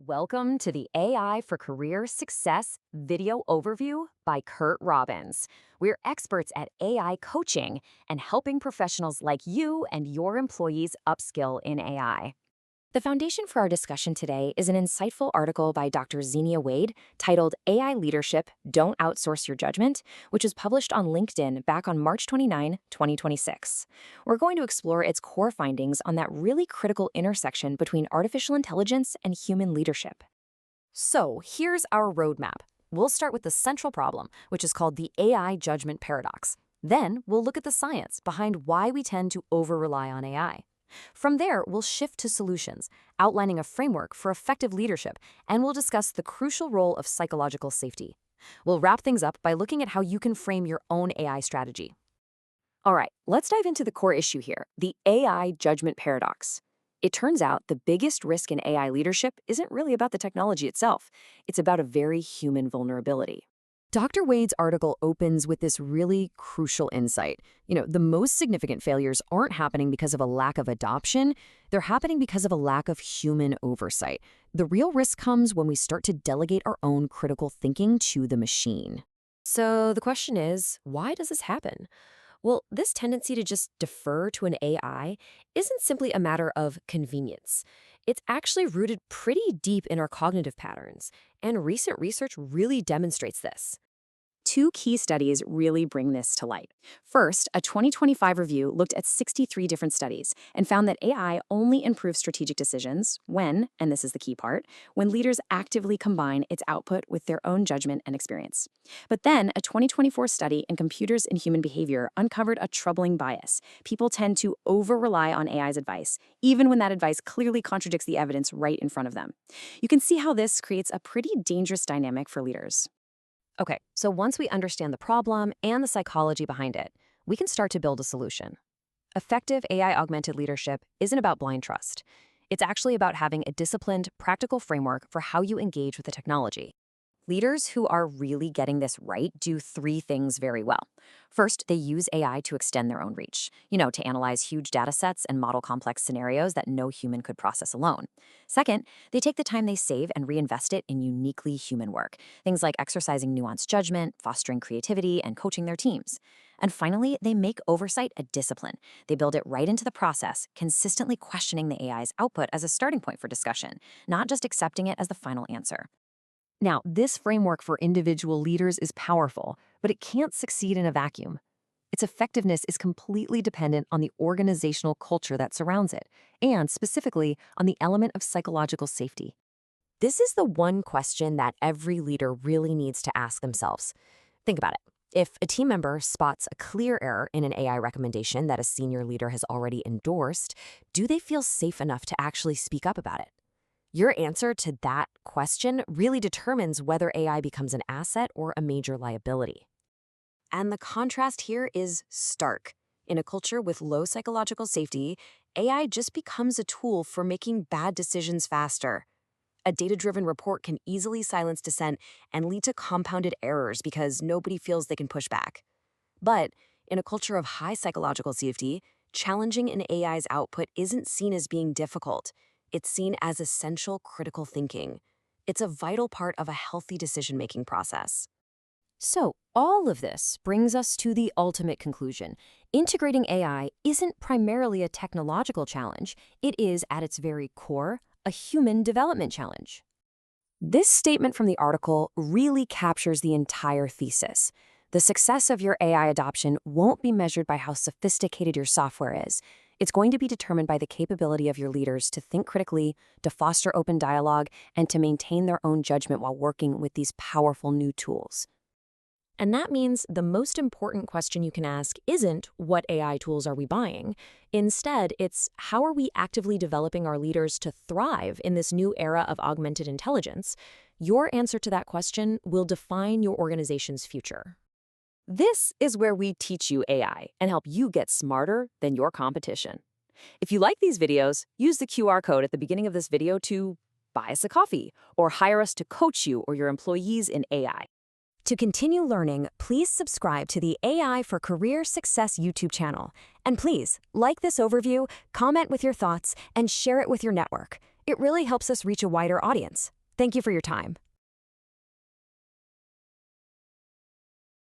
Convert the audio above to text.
Welcome to the AI for Career Success video overview by Curt Robbins. We're experts at AI coaching and helping professionals like you and your employees upskill in AI. The foundation for our discussion today is an insightful article by Dr. Xenia Wade titled AI Leadership, Don't Outsource Your Judgment, which was published on LinkedIn back on March 29, 2026. We're going to explore its core findings on that really critical intersection between artificial intelligence and human leadership. So here's our roadmap. We'll start with the central problem, which is called the AI judgment paradox. Then we'll look at the science behind why we tend to over-rely on AI. From there, we'll shift to solutions, outlining a framework for effective leadership, and we'll discuss the crucial role of psychological safety. We'll wrap things up by looking at how you can frame your own AI strategy. All right, let's dive into the core issue here, the AI judgment paradox. It turns out the biggest risk in AI leadership isn't really about the technology itself. It's about a very human vulnerability. Dr. Wade's article opens with this really crucial insight. The most significant failures aren't happening because of a lack of adoption. They're happening because of a lack of human oversight. The real risk comes when we start to delegate our own critical thinking to the machine. So the question is, why does this happen? Well, this tendency to just defer to an AI isn't simply a matter of convenience. It's actually rooted pretty deep in our cognitive patterns, and recent research really demonstrates this. Two key studies really bring this to light. First, a 2025 review looked at 63 different studies and found that AI only improves strategic decisions when, and this is the key part, when leaders actively combine its output with their own judgment and experience. But then, a 2024 study in Computers and Human Behavior uncovered a troubling bias. People tend to over-rely on AI's advice, even when that advice clearly contradicts the evidence right in front of them. You can see how this creates a pretty dangerous dynamic for leaders. Okay, so once we understand the problem and the psychology behind it, we can start to build a solution. Effective AI-augmented leadership isn't about blind trust. It's actually about having a disciplined, practical framework for how you engage with the technology. Leaders who are really getting this right do three things very well. First, they use AI to extend their own reach, to analyze huge data sets and model complex scenarios that no human could process alone. Second, they take the time they save and reinvest it in uniquely human work, things like exercising nuanced judgment, fostering creativity, and coaching their teams. And finally, they make oversight a discipline. They build it right into the process, consistently questioning the AI's output as a starting point for discussion, not just accepting it as the final answer. Now, this framework for individual leaders is powerful, but it can't succeed in a vacuum. Its effectiveness is completely dependent on the organizational culture that surrounds it, and specifically on the element of psychological safety. This is the one question that every leader really needs to ask themselves. Think about it. If a team member spots a clear error in an AI recommendation that a senior leader has already endorsed, do they feel safe enough to actually speak up about it? Your answer to that question really determines whether AI becomes an asset or a major liability. And the contrast here is stark. In a culture with low psychological safety, AI just becomes a tool for making bad decisions faster. A data-driven report can easily silence dissent and lead to compounded errors because nobody feels they can push back. But in a culture of high psychological safety, challenging an AI's output isn't seen as being difficult. It's seen as essential critical thinking. It's a vital part of a healthy decision-making process. So, all of this brings us to the ultimate conclusion. Integrating AI isn't primarily a technological challenge. It is, at its very core, a human development challenge. This statement from the article really captures the entire thesis. The success of your AI adoption won't be measured by how sophisticated your software is. It's going to be determined by the capability of your leaders to think critically, to foster open dialogue, and to maintain their own judgment while working with these powerful new tools. And that means the most important question you can ask isn't, what AI tools are we buying? Instead, it's, how are we actively developing our leaders to thrive in this new era of augmented intelligence? Your answer to that question will define your organization's future. This is where we teach you AI and help you get smarter than your competition. If you like these videos, use the QR code at the beginning of this video to buy us a coffee or hire us to coach you or your employees in AI. To continue learning, please subscribe to the AI for Career Success YouTube channel. And please, like this overview, comment with your thoughts, and share it with your network. It really helps us reach a wider audience. Thank you for your time.